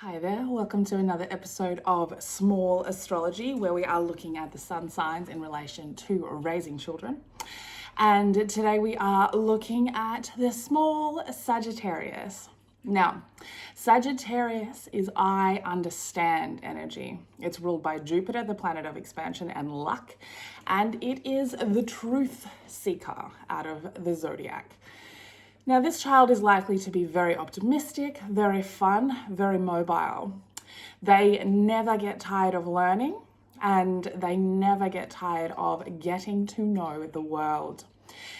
Hi there, welcome to another episode of Small Astrology, where we are looking at the sun signs in relation to raising children. And today we are looking at the small Sagittarius. Now, Sagittarius is I understand energy. It's ruled by Jupiter, the planet of expansion and luck, and it is the truth seeker out of the zodiac. Now, this child is likely to be very optimistic, very fun, very mobile. They never get tired of learning and they never get tired of getting to know the world.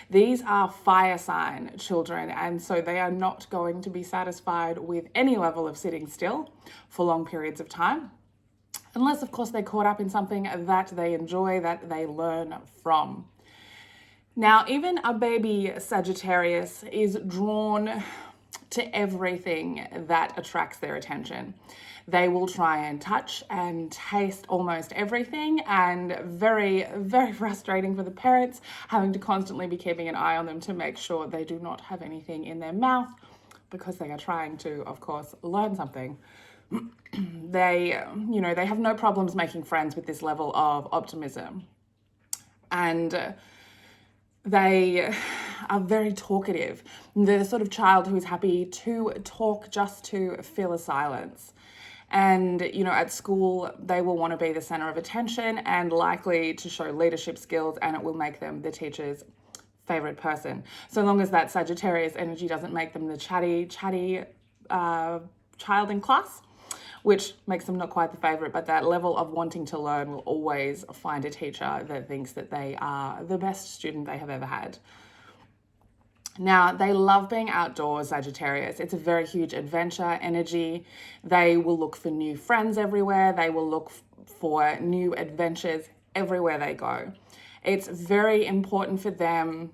These are fire sign children, and so they are not going to be satisfied with any level of sitting still for long periods of time, unless, of course, they're caught up in something that they enjoy, that they learn from. Now, even a baby Sagittarius is drawn to everything that attracts their attention. They will try and touch and taste almost everything, and very, very frustrating for the parents having to constantly be keeping an eye on them to make sure they do not have anything in their mouth because they are trying to, of course, learn something. They have no problems making friends with this level of optimism. And they are very talkative. They're the sort of child who is happy to talk just to fill a silence. And, at school, they will want to be the center of attention and likely to show leadership skills, and it will make them the teacher's favorite person. So long as that Sagittarius energy doesn't make them the chatty child in class, which makes them not quite the favorite, but that level of wanting to learn will always find a teacher that thinks that they are the best student they have ever had. Now, they love being outdoors, Sagittarius. It's a very huge adventure energy. They will look for new friends everywhere. They will look for new adventures everywhere they go. It's very important for them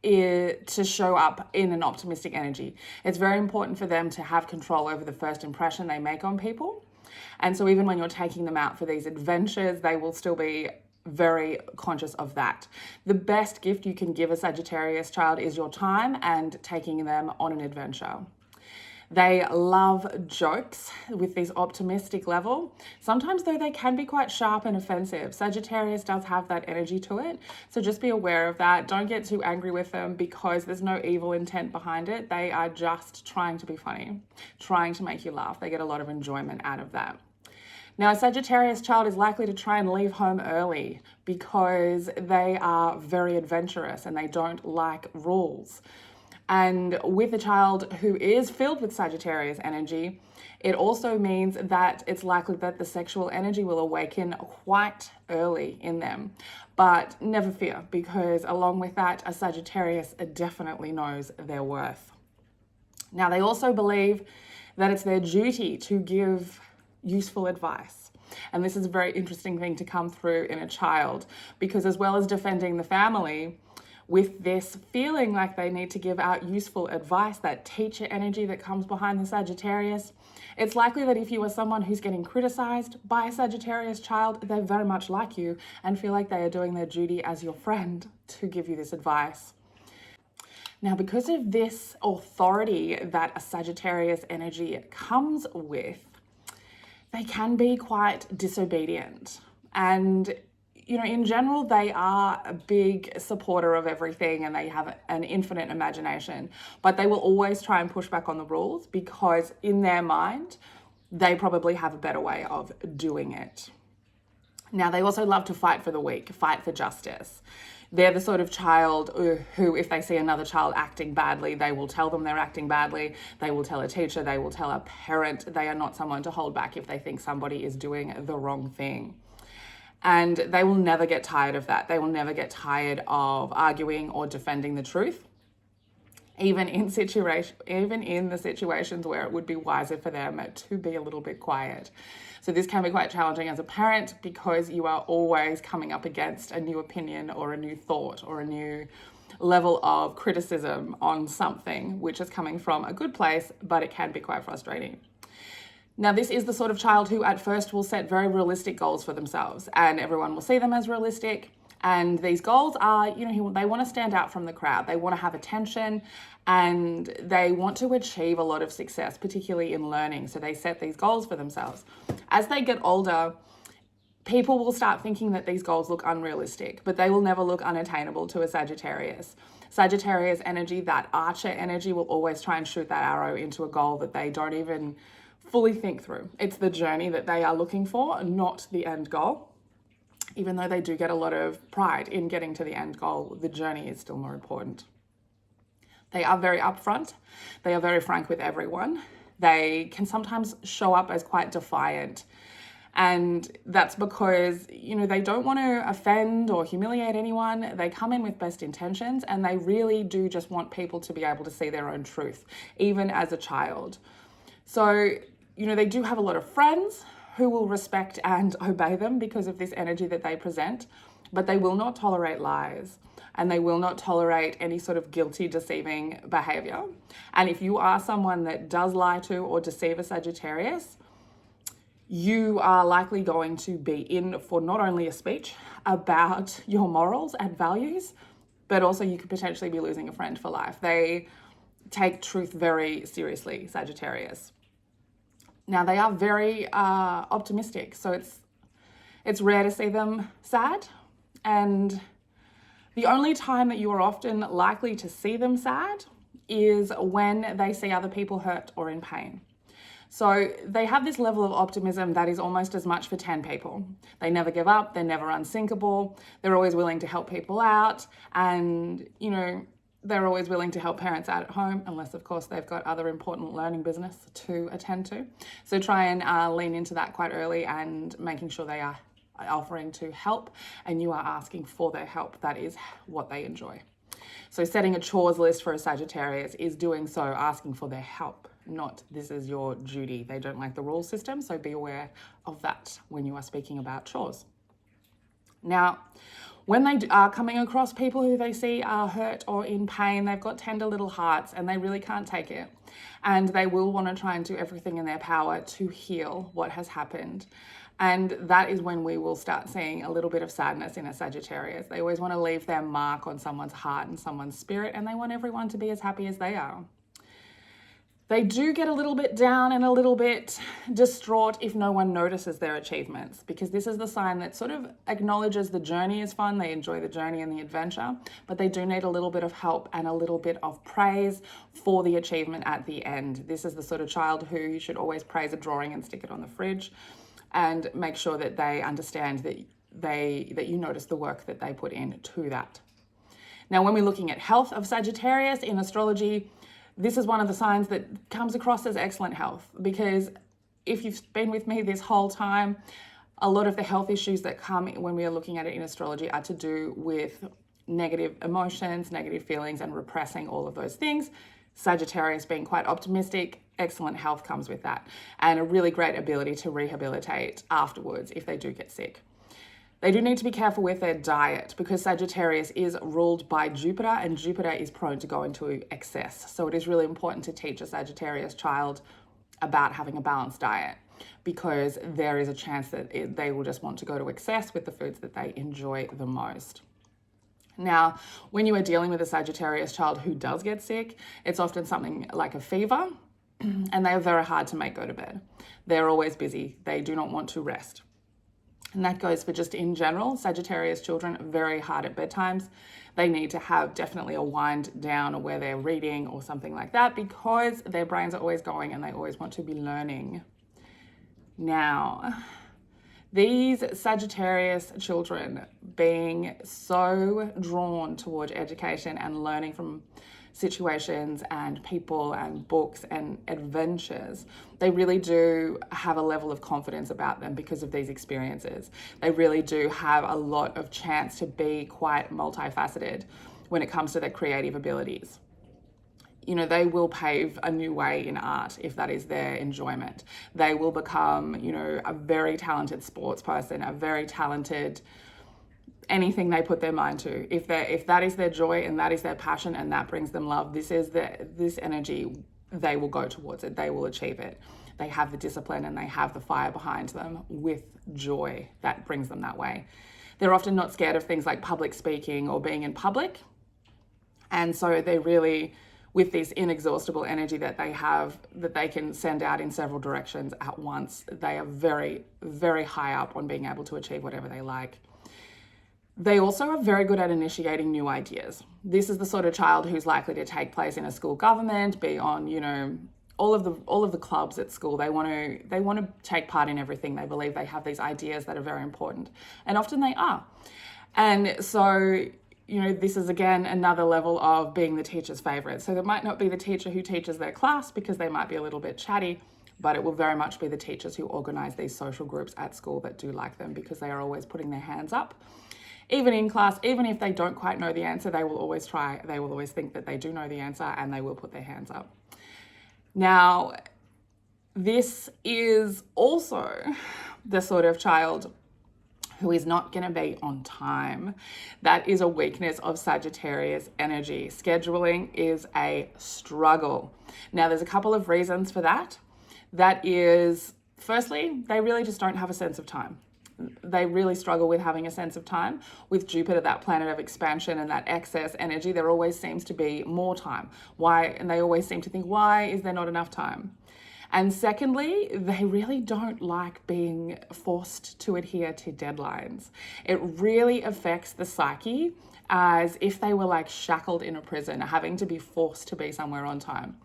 to show up in an optimistic energy. It's very important for them to have control over the first impression they make on people. And so even when you're taking them out for these adventures, they will still be very conscious of that. The best gift you can give a Sagittarius child is your time and taking them on an adventure. They love jokes with this optimistic level. Sometimes, though, they can be quite sharp and offensive. Sagittarius does have that energy to it, so just be aware of that. Don't get too angry with them because there's no evil intent behind it. They are just trying to be funny, trying to make you laugh. They get a lot of enjoyment out of that. Now, a Sagittarius child is likely to try and leave home early because they are very adventurous and they don't like rules. And with a child who is filled with Sagittarius energy, it also means that it's likely that the sexual energy will awaken quite early in them. But never fear, because along with that, a Sagittarius definitely knows their worth. Now, they also believe that it's their duty to give useful advice. And this is a very interesting thing to come through in a child, because as well as defending the family, with this feeling like they need to give out useful advice, that teacher energy that comes behind the Sagittarius, it's likely that if you are someone who's getting criticized by a Sagittarius child, they very much like you and feel like they are doing their duty as your friend to give you this advice. Now, because of this authority that a Sagittarius energy comes with, they can be quite disobedient. And in general, they are a big supporter of everything and they have an infinite imagination, but they will always try and push back on the rules because in their mind, they probably have a better way of doing it. Now, they also love to fight for the weak, fight for justice. They're the sort of child who, if they see another child acting badly, they will tell them they're acting badly. They will tell a teacher, they will tell a parent. They are not someone to hold back if they think somebody is doing the wrong thing. And they will never get tired of that. They will never get tired of arguing or defending the truth, even in the situations where it would be wiser for them to be a little bit quiet. So this can be quite challenging as a parent because you are always coming up against a new opinion or a new thought or a new level of criticism on something which is coming from a good place, but it can be quite frustrating. Now, this is the sort of child who at first will set very realistic goals for themselves and everyone will see them as realistic. And these goals are, they want to stand out from the crowd. They want to have attention and they want to achieve a lot of success, particularly in learning. So they set these goals for themselves. As they get older, people will start thinking that these goals look unrealistic, but they will never look unattainable to a Sagittarius. Sagittarius energy, that archer energy, will always try and shoot that arrow into a goal that they don't even fully think through. It's the journey that they are looking for, not the end goal. Even though they do get a lot of pride in getting to the end goal, the journey is still more important. They are very upfront. They are very frank with everyone. They can sometimes show up as quite defiant. And that's because, they don't want to offend or humiliate anyone. They come in with best intentions and they really do just want people to be able to see their own truth, even as a child. So, they do have a lot of friends who will respect and obey them because of this energy that they present, but they will not tolerate lies and they will not tolerate any sort of guilty, deceiving behavior. And if you are someone that does lie to or deceive a Sagittarius, you are likely going to be in for not only a speech about your morals and values, but also you could potentially be losing a friend for life. They take truth very seriously, Sagittarius. Now, they are very optimistic, so it's rare to see them sad. And the only time that you are often likely to see them sad is when they see other people hurt or in pain. So they have this level of optimism that is almost as much for 10 people. They never give up, they're never unsinkable, they're always willing to help people out, and, they're always willing to help parents out at home, unless, of course, they've got other important learning business to attend to. So try and lean into that quite early and making sure they are offering to help and you are asking for their help. That is what they enjoy. So setting a chores list for a Sagittarius is doing so, asking for their help, not this is your duty. They don't like the rule system, so be aware of that when you are speaking about chores. Now, when they are coming across people who they see are hurt or in pain, they've got tender little hearts and they really can't take it. And they will want to try and do everything in their power to heal what has happened. And that is when we will start seeing a little bit of sadness in a Sagittarius. They always want to leave their mark on someone's heart and someone's spirit, and they want everyone to be as happy as they are. They do get a little bit down and a little bit distraught if no one notices their achievements, because this is the sign that sort of acknowledges the journey is fun. They enjoy the journey and the adventure, but they do need a little bit of help and a little bit of praise for the achievement at the end. This is the sort of child who you should always praise a drawing and stick it on the fridge and make sure that they understand that you notice the work that they put in to that. Now, when we're looking at health of Sagittarius in astrology, this is one of the signs that comes across as excellent health, because if you've been with me this whole time, a lot of the health issues that come when we are looking at it in astrology are to do with negative emotions, negative feelings, and repressing all of those things. Sagittarius being quite optimistic, excellent health comes with that, and a really great ability to rehabilitate afterwards if they do get sick. They do need to be careful with their diet, because Sagittarius is ruled by Jupiter, and Jupiter is prone to go into excess. So it is really important to teach a Sagittarius child about having a balanced diet, because there is a chance that they will just want to go to excess with the foods that they enjoy the most. Now, when you are dealing with a Sagittarius child who does get sick, it's often something like a fever, and they are very hard to make go to bed. They're always busy. They do not want to rest. And that goes for just in general. Sagittarius children are very hard at bedtimes. They need to have definitely a wind down where they're reading or something like that, because their brains are always going and they always want to be learning. Now, these Sagittarius children being so drawn towards education and learning from situations and people and books and adventures, they really do have a level of confidence about them because of these experiences. They really do have a lot of chance to be quite multifaceted when it comes to their creative abilities. They will pave a new way in art if that is their enjoyment. They will become, a very talented sports person, a very talented anything they put their mind to. If that is their joy and that is their passion and that brings them love, this energy, they will go towards it. They will achieve it. They have the discipline and they have the fire behind them with joy that brings them that way. They're often not scared of things like public speaking or being in public. And so they really, with this inexhaustible energy that they have, that they can send out in several directions at once, they are very, very high up on being able to achieve whatever they like. They also are very good at initiating new ideas. This is the sort of child who's likely to take place in a school government, be on, all of the clubs at school. They want to take part in everything. They believe they have these ideas that are very important, and often they are. And so, this is again another level of being the teacher's favorite. So there might not be the teacher who teaches their class because they might be a little bit chatty, but it will very much be the teachers who organize these social groups at school that do like them, because they are always putting their hands up. Even in class, even if they don't quite know the answer, they will always think that they do know the answer, and they will put their hands up. Now, this is also the sort of child who is not going to be on time. That is a weakness of Sagittarius energy. Scheduling is a struggle. Now, there's a couple of reasons for that. That is, firstly, they really just don't have a sense of time. They really struggle with having a sense of time. With Jupiter, that planet of expansion and that excess energy, there always seems to be more time. And they always seem to think, why is there not enough time? And secondly, they really don't like being forced to adhere to deadlines. It really affects the psyche as if they were like shackled in a prison, having to be forced to be somewhere on time.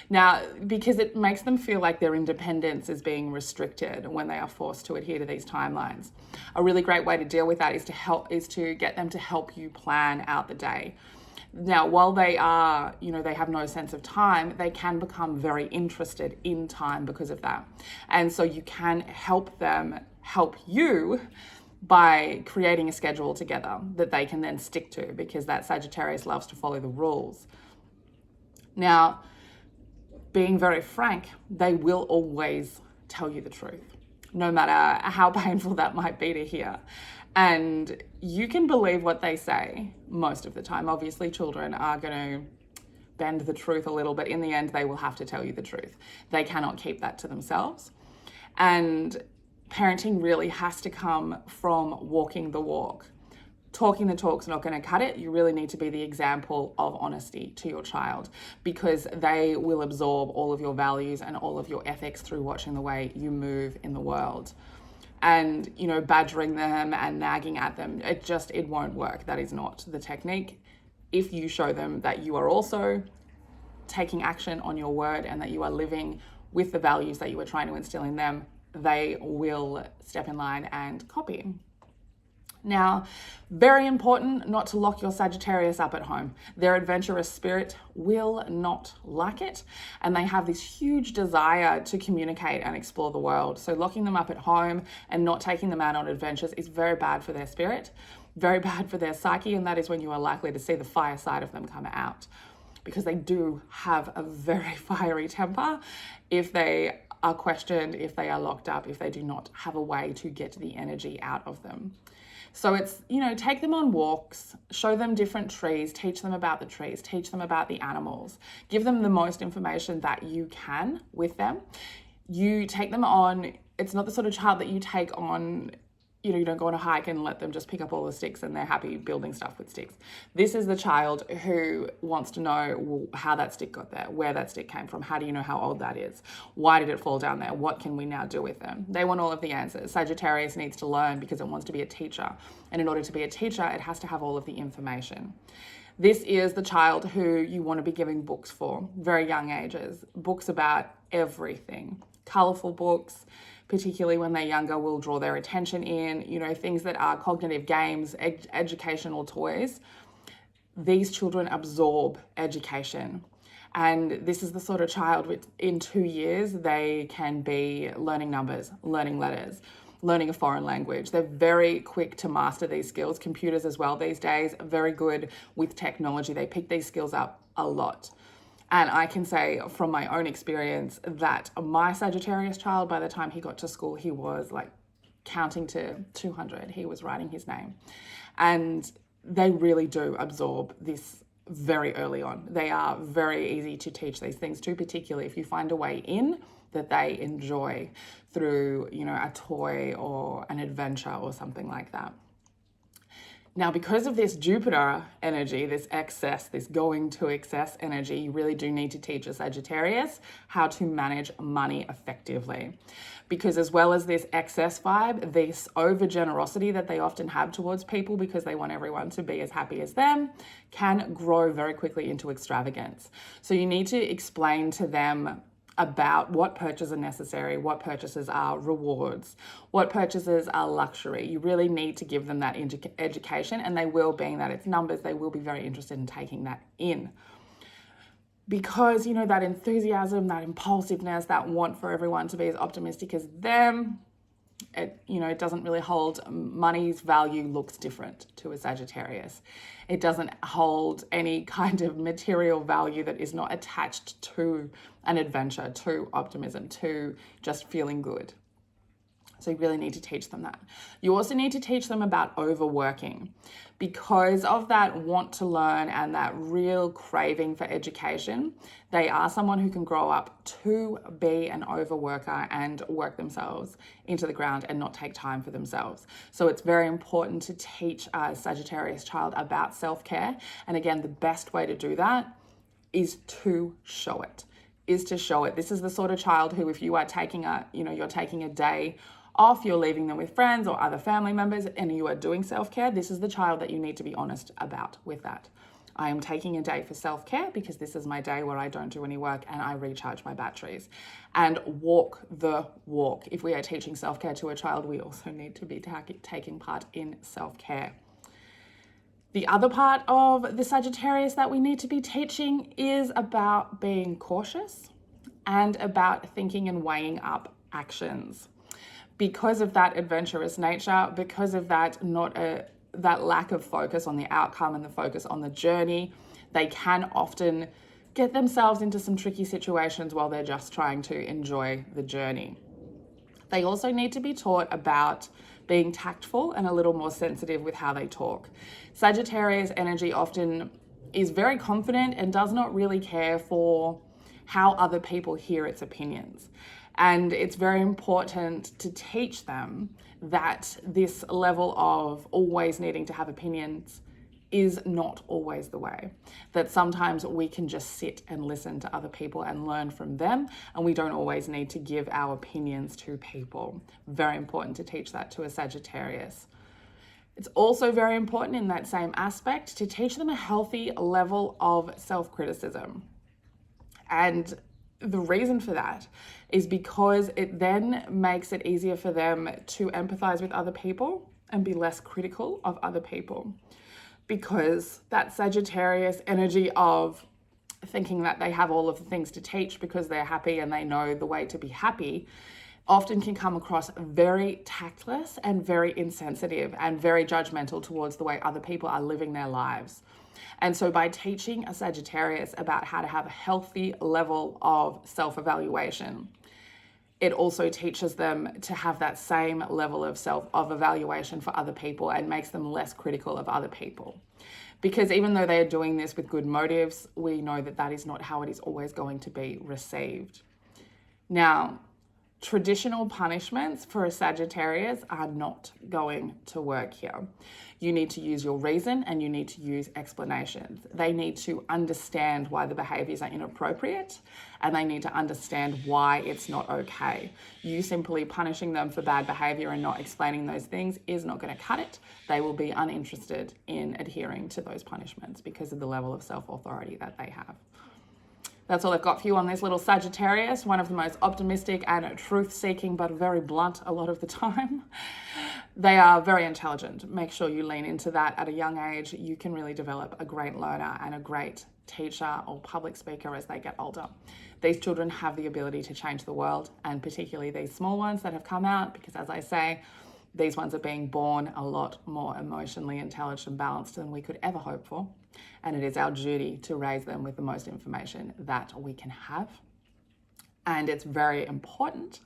Now, because it makes them feel like their independence is being restricted when they are forced to adhere to these timelines. A really great way to deal with that is to get them to help you plan out the day. Now, while they are, they have no sense of time, they can become very interested in time because of that. And so you can help them help you by creating a schedule together that they can then stick to, because that Sagittarius loves to follow the rules. Now, being very frank, they will always tell you the truth, no matter how painful that might be to hear. And you can believe what they say most of the time. Obviously, children are going to bend the truth a little, but in the end, they will have to tell you the truth. They cannot keep that to themselves. And parenting really has to come from walking the walk. Talking the talk's not going to cut it. You really need to be the example of honesty to your child, because they will absorb all of your values and all of your ethics through watching the way you move in the world. And, badgering them and nagging at them, it won't work. That is not the technique. If you show them that you are also taking action on your word and that you are living with the values that you are trying to instill in them, they will step in line and copy. Now, very important not to lock your Sagittarius up at home. Their adventurous spirit will not like it, and they have this huge desire to communicate and explore the world. So locking them up at home and not taking them out on adventures is very bad for their spirit, very bad for their psyche, and that is when you are likely to see the fire side of them come out, because they do have a very fiery temper if they are questioned, if they are locked up, if they do not have a way to get the energy out of them. So it's, take them on walks, show them different trees, teach them about the trees, teach them about the animals, give them the most information that you can with them. You take them on, it's not the sort of child that you take on, you don't go on a hike and let them just pick up all the sticks and they're happy building stuff with sticks. This is the child who wants to know how that stick got there, where that stick came from, how do you know how old that is, why did it fall down there, what can we now do with them? They want all of the answers. Sagittarius needs to learn because it wants to be a teacher. And in order to be a teacher, it has to have all of the information. This is the child who you want to be giving books for, very young ages, books about everything, colourful books, particularly when they're younger, will draw their attention in, things that are cognitive games, educational toys. These children absorb education. And this is the sort of child which in 2 years, they can be learning numbers, learning letters, learning a foreign language. They're very quick to master these skills. Computers as well these days are very good with technology. They pick these skills up a lot. And I can say from my own experience that my Sagittarius child, by the time he got to school, he was like counting to 200. He was writing his name. And they really do absorb this very early on. They are very easy to teach these things to, particularly if you find a way in that they enjoy through, a toy or an adventure or something like that. Now, because of this Jupiter energy, this excess, this going to excess energy, you really do need to teach a Sagittarius how to manage money effectively. Because as well as this excess vibe, this over generosity that they often have towards people because they want everyone to be as happy as them, can grow very quickly into extravagance. So you need to explain to them about what purchases are necessary, what purchases are rewards, what purchases are luxury. You really need to give them that education, and they will, being that it's numbers, they will be very interested in taking that in. Because, you know, that enthusiasm, that impulsiveness, that want for everyone to be as optimistic as them, it doesn't really hold. Money's value looks different to a Sagittarius. It doesn't hold any kind of material value that is not attached to an adventure, to optimism, to just feeling good. So you really need to teach them that. You also need to teach them about overworking. Because of that want to learn and that real craving for education, they are someone who can grow up to be an overworker and work themselves into the ground and not take time for themselves. So it's very important to teach a Sagittarius child about self-care. And again, the best way to do that is to show it. This is the sort of child who, if you are taking you're taking a day off, you're leaving them with friends or other family members, and you are doing self-care, this is the child that you need to be honest about with that. I am taking a day for self-care because this is my day where I don't do any work and I recharge my batteries. And walk the walk. If we are teaching self-care to a child, we also need to be taking part in self-care. The other part of the Sagittarius that we need to be teaching is about being cautious and about thinking and weighing up actions. Because of that adventurous nature, because of that that lack of focus on the outcome and the focus on the journey, they can often get themselves into some tricky situations while they're just trying to enjoy the journey. They also need to be taught about being tactful and a little more sensitive with how they talk. Sagittarius energy often is very confident and does not really care for how other people hear its opinions. And it's very important to teach them that this level of always needing to have opinions is not always the way. That sometimes we can just sit and listen to other people and learn from them, and we don't always need to give our opinions to people. Very important to teach that to a Sagittarius. It's also very important in that same aspect to teach them a healthy level of self-criticism. And the reason for that is because it then makes it easier for them to empathize with other people and be less critical of other people. Because that Sagittarius energy of thinking that they have all of the things to teach because they're happy and they know the way to be happy often can come across very tactless and very insensitive and very judgmental towards the way other people are living their lives. And so by teaching a Sagittarius about how to have a healthy level of self-evaluation, it also teaches them to have that same level of evaluation for other people and makes them less critical of other people. Because even though they are doing this with good motives, we know that that is not how it is always going to be received. Now, traditional punishments for a Sagittarius are not going to work here. You need to use your reason and you need to use explanations. They need to understand why the behaviors are inappropriate and they need to understand why it's not okay. You simply punishing them for bad behavior and not explaining those things is not going to cut it. They will be uninterested in adhering to those punishments because of the level of self-authority that they have. That's all I've got for you on this little Sagittarius, one of the most optimistic and truth-seeking, but very blunt a lot of the time. They are very intelligent. Make sure you lean into that at a young age. You can really develop a great learner and a great teacher or public speaker as they get older. These children have the ability to change the world, and particularly these small ones that have come out, because as I say, these ones are being born a lot more emotionally intelligent and balanced than we could ever hope for. And it is our duty to raise them with the most information that we can have. And it's very important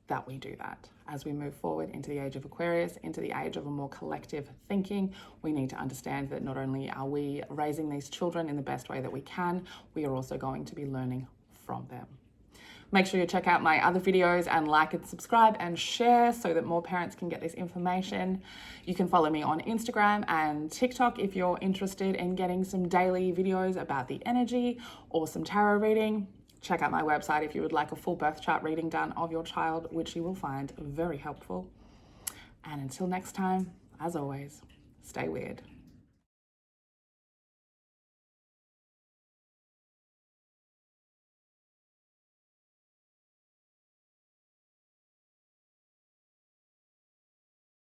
that we do that. As we move forward into the age of Aquarius, into the age of a more collective thinking, we need to understand that not only are we raising these children in the best way that we can, we are also going to be learning from them. Make sure you check out my other videos and like and subscribe and share so that more parents can get this information. You can follow me on Instagram and TikTok if you're interested in getting some daily videos about the energy or some tarot reading. Check out my website if you would like a full birth chart reading done of your child, which you will find very helpful. And until next time, as always, stay weird.